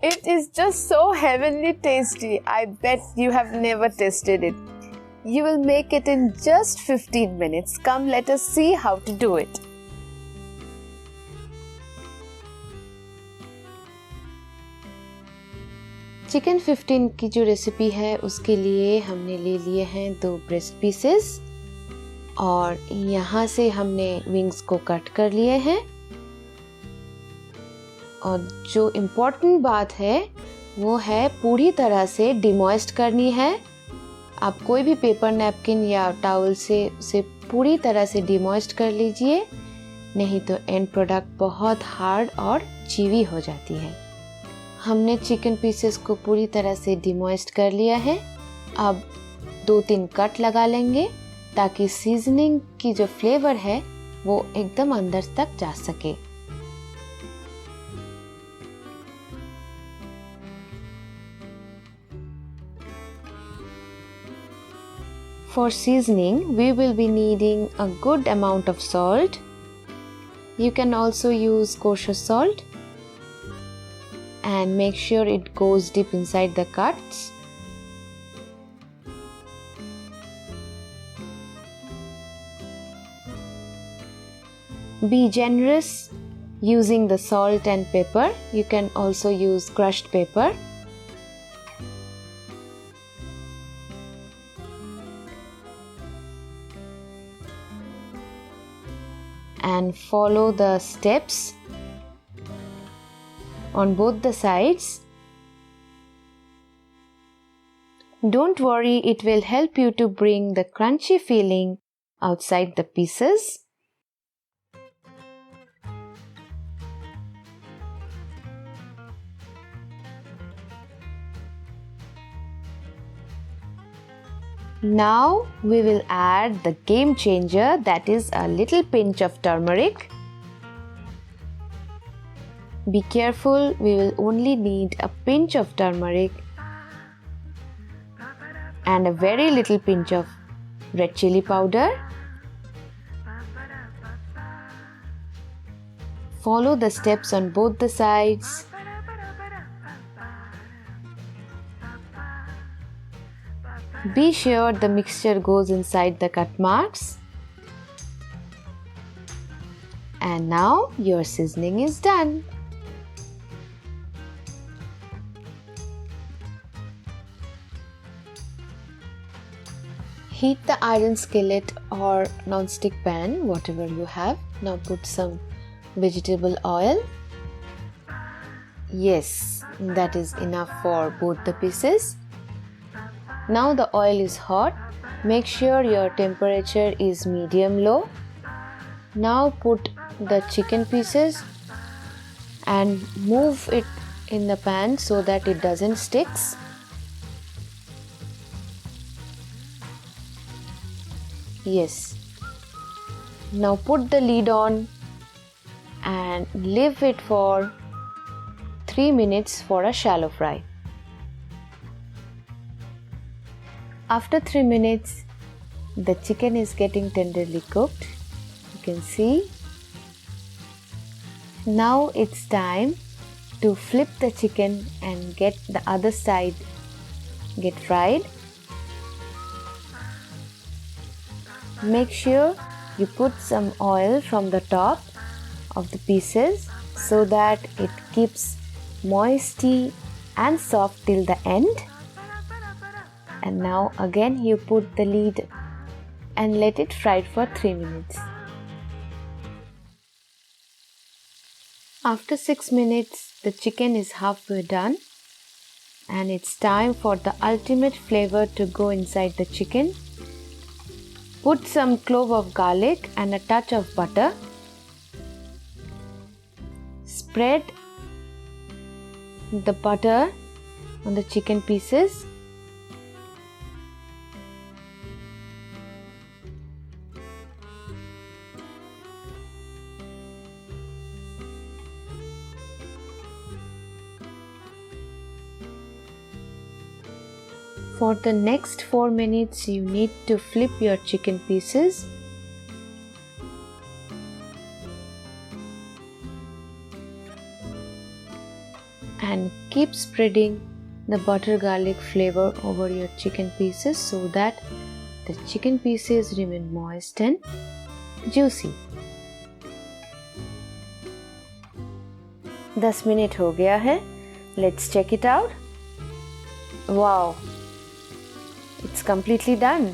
It is just so heavenly tasty. I bet you have never tasted it. You will make it in just 15 minutes. Come, let us see how to do it. Chicken 15 की जो recipe है उसके लिए हमने ले लिए हैं 2 breast pieces और यहाँ से हमने विंग्स को कट कर लिए हैं। और जो इम्पोर्टेंट बात है वो है पूरी तरह से डिमॉइस्ट करनी है। आप कोई भी पेपर नैपकिन या टॉवल से उसे पूरी तरह से डिमॉइस्ट कर लीजिए, नहीं तो एंड प्रोडक्ट बहुत हार्ड और चीवी हो जाती है। हमने चिकन पीसेस को पूरी तरह से डिमॉइस्ट कर लिया है। अब 2-3 कट लगा लेंगे ताकि सीजनिंग की जो फ्लेवर है वो एकदम अंदर तक जा सके। For seasoning, we will be needing a good amount of salt. You can also use kosher salt. And make sure it goes deep inside the cuts. Be generous using the salt and pepper. You can also use crushed pepper. And follow the steps on both the sides. Don't worry, it will help you to bring the crunchy feeling outside the pieces. Now we will add the game changer, that is a little pinch of turmeric. Be careful, we will only need a pinch of turmeric and a very little pinch of red chili powder. Follow the steps on both the sides. Be sure the mixture goes inside the cut marks. And now your seasoning is done. Heat the iron skillet or non-stick pan, whatever you have. Now put some vegetable oil. Yes, that is enough for both the pieces. Now the oil is hot. Make sure your temperature is medium-low. Now put the chicken pieces and move it in the pan so that it doesn't sticks. Yes. Now put the lid on and leave it for 3 minutes for a shallow fry. After 3 minutes, the chicken is getting tenderly cooked. You can see. Now it's time to flip the chicken and get the other side get fried. Make sure you put some oil from the top of the pieces so that it keeps moisty and soft till the end. And now again you put the lid and let it fry for 3 minutes. After 6 minutes, the chicken is halfway done and it's time for the ultimate flavor to go inside the chicken. Put some clove of garlic and a touch of butter. Spread the butter on the chicken pieces. For the next 4 minutes, you need to flip your chicken pieces. and keep spreading the butter garlic flavor over your chicken pieces so that the chicken pieces remain moist and juicy. 10 minute हो गया है. Let's check it out. Wow, it's completely done.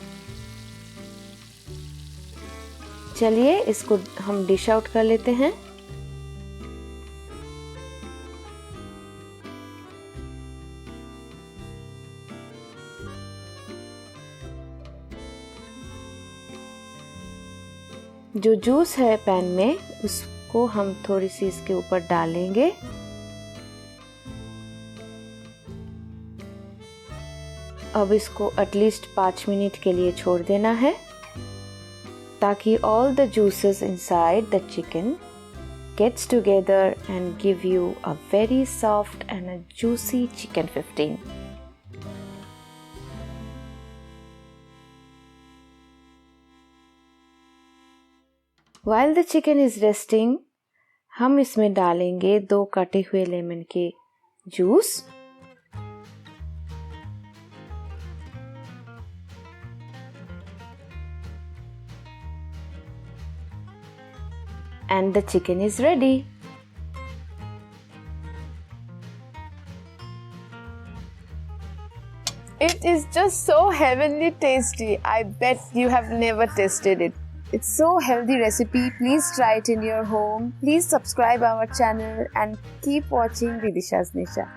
चलिए इसको हम dish out कर लेते हैं. जो जूस है पैन में उसको हम थोड़ी सी इसके ऊपर डालेंगे. अब इसको एटलीस्ट 5 मिनट के लिए छोड़ देना है ताकि all the juices inside the chicken gets together and give you a very soft and a juicy chicken 15. While the chicken is resting, हम इसमें डालेंगे 2 कटे हुए लेमन के juice. And the chicken is ready. It is just so heavenly tasty. I bet you have never tasted it. It's so healthy recipe. Please try it in your home. Please subscribe our channel and keep watching Vidisha's Nisha.